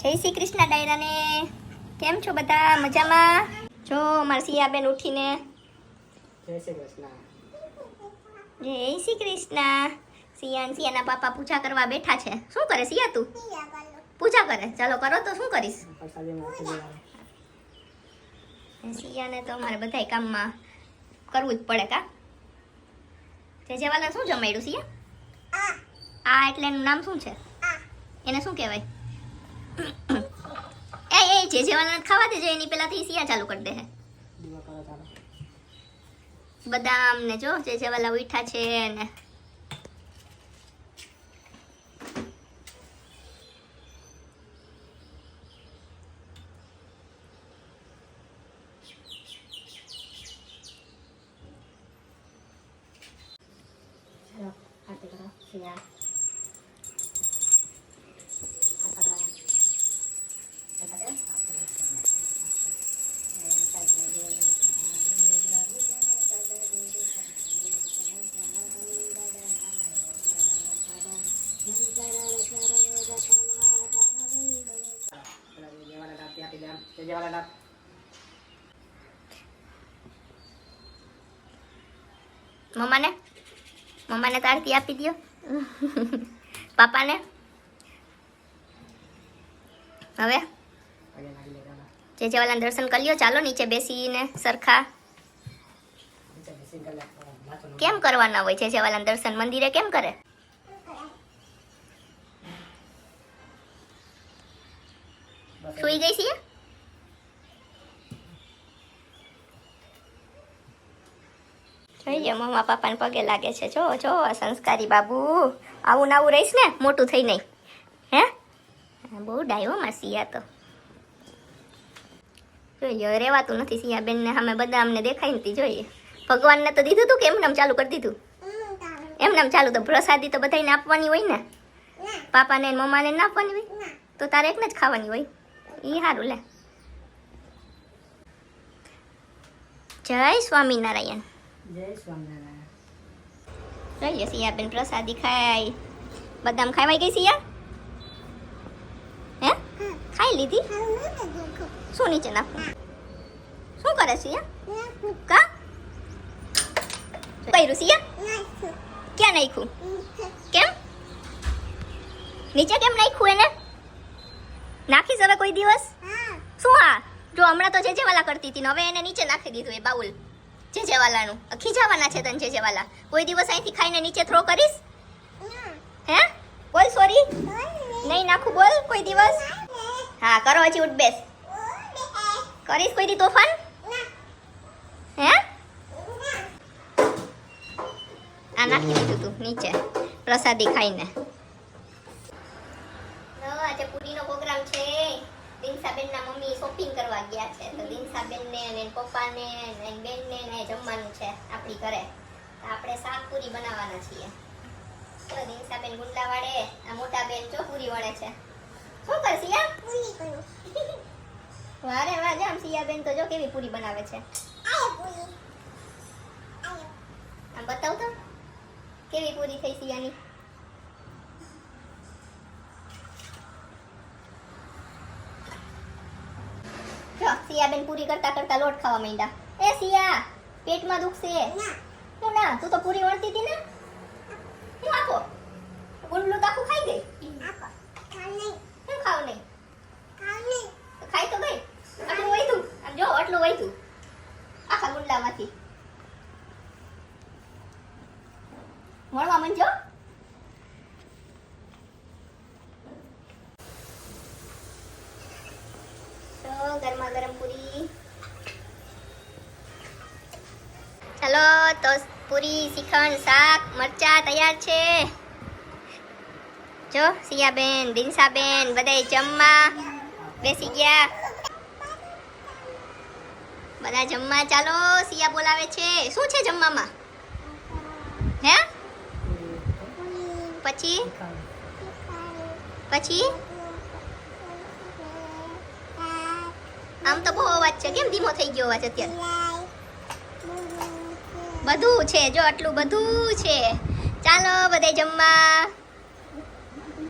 જય શ્રી કૃષ્ણ ડાયરાને. કેમ છો બધા? મજામાં? જો અમારા સિયાબેન ઉઠીને જય શ્રી કૃષ્ણ. જય શ્રી કૃષ્ણ. સિયાના પાપા પૂજા કરવા બેઠા છે. શું કરે સિયા તું? પૂજા કરે. ચાલો કરો તો શું કરીશ? સિયાને તો અમારે બધાય કામમાં કરવું જ પડે કા. જેવાલા શું જમાડ્યું સિયા? આ એટલે એનું નામ શું છે? એને શું કહેવાય? એ જેવાલા ખાવા દેજો, એની પહેલાથી સિયા ચાલુ કરી દે. બદામ ને જો જેવાલા ઉઠા છે ને મમ્માને તારતી આપી દો. પાપાને હવે જેવાલાના દર્શન કરી લ્યો. ચાલો નીચે બેસીને સરખા. કેમ કરવાના હોય જેવાલાના દર્શન? મંદિરે કેમ કરે? સુઈ ગઈ છીએ? જોઈએ મમ્મા પાપાને પગે લાગે છે. જો જો સંસ્કારી બાબુ. આવું ને આવું રહીશ ને મોટું થઈ નહીં. હે બહુ ડાયો માં સિયા તો. જોઈએ રેવાતું નથી સિયાબેનને સામે બદામને દેખાય નથી. જોઈએ ભગવાનને તો દીધું તું કે એમને ચાલુ કરી દીધું? એમને ચાલુ તો પ્રસાદી તો બધાને આપવાની હોય ને. પાપાને મમ્માને ના આપવાની હોય તો તારે એકને જ ખાવાની હોય. એ સારું લે. જય સ્વામિનારાયણ. જય સ્વામિનારાયણ. જોઈએ સિયાબેન પ્રસાદી ખાય. બદામ ખાવાઈ ગઈ સિયા? હે ખાઈ લીધી? શું નીચે નાખું? શું કરે સિયા? કા કર્યું સિયા? ક્યાં નાખ્યું? કેમ નીચે કેમ નાખ્યું એને? નાખીશ હવે કોઈ દિવસ? શું? હા જો હમણાં તો જેવાલા કરતી હતી ને હવે એને નીચે નાખી દીધું. એ બાઉલ જેવાલાનું ખીજાવાના છે તને જેવાલા. કોઈ દિવસ અહીંથી ખાઈને નીચે થ્રો કરીશ? હે બોલ સોરી. નહીં નાખું બોલ કોઈ દિવસ. હા કરો હજી ઉઠ બેસ. કરીશ કોઈ દી તોફાન? હે આ નાખી દીધું તું નીચે પ્રસાદી ખાઈને. આજે પૂરીનો પ્રોગ્રામ છે. દિનસાબેનના મમ્મી શોપિંગ કરવા ગયા છે તો દિનસાબેનને અને પપ્પાને અને બેનને ને જમવાનું છે આપણી ઘરે. આપણે શાક પૂરી બનાવવાના છીએ. તો દિનસાબેન ગુંડલા વાળે, આ મોટા બેન જો પૂરી વળે છે. શું કર સિયા? પૂરી કરું. વારે વાહ જામ સિયાબેન તો જો કેવી પૂરી બનાવે છે. આમ બતાવ તો કેવી પૂરી થઈ સિયાની. સિયાબેન પૂરી કરતા કરતા લોટ ખાવા માંડ્યા. એ સિયા પેટમાં દુખશે. હું ના તું તો પૂરી વળતી હતી ને. હું આખો ગુંડલું તો આખું ખાઈ ગઈ. હું ખાવ નહીં? ખાઈ તો ગઈ. આટલું વૈધું આમ જો આટલું વૈધું આખા ગુંડલામાંથી. વળવા મંજો. ગરમા ગરમ પૂરી. ચાલો તો પૂરી શ્રીખંડ શાક મરચા તૈયાર છે. જો સિયાબેન દિનસાબેન બધાય જમવા બેસી ગયા. બધા જમવા ચાલો. સિયા બોલાવે છે. શું છે જમવામાં? હે પછી પછી આમ તો બહુ અવાજ છે. કેમ ધીમો થઈ ગયો અવાજ અત્યારે? બધું છે જો આટલું બધું છે. ચાલો બધાય જમવા.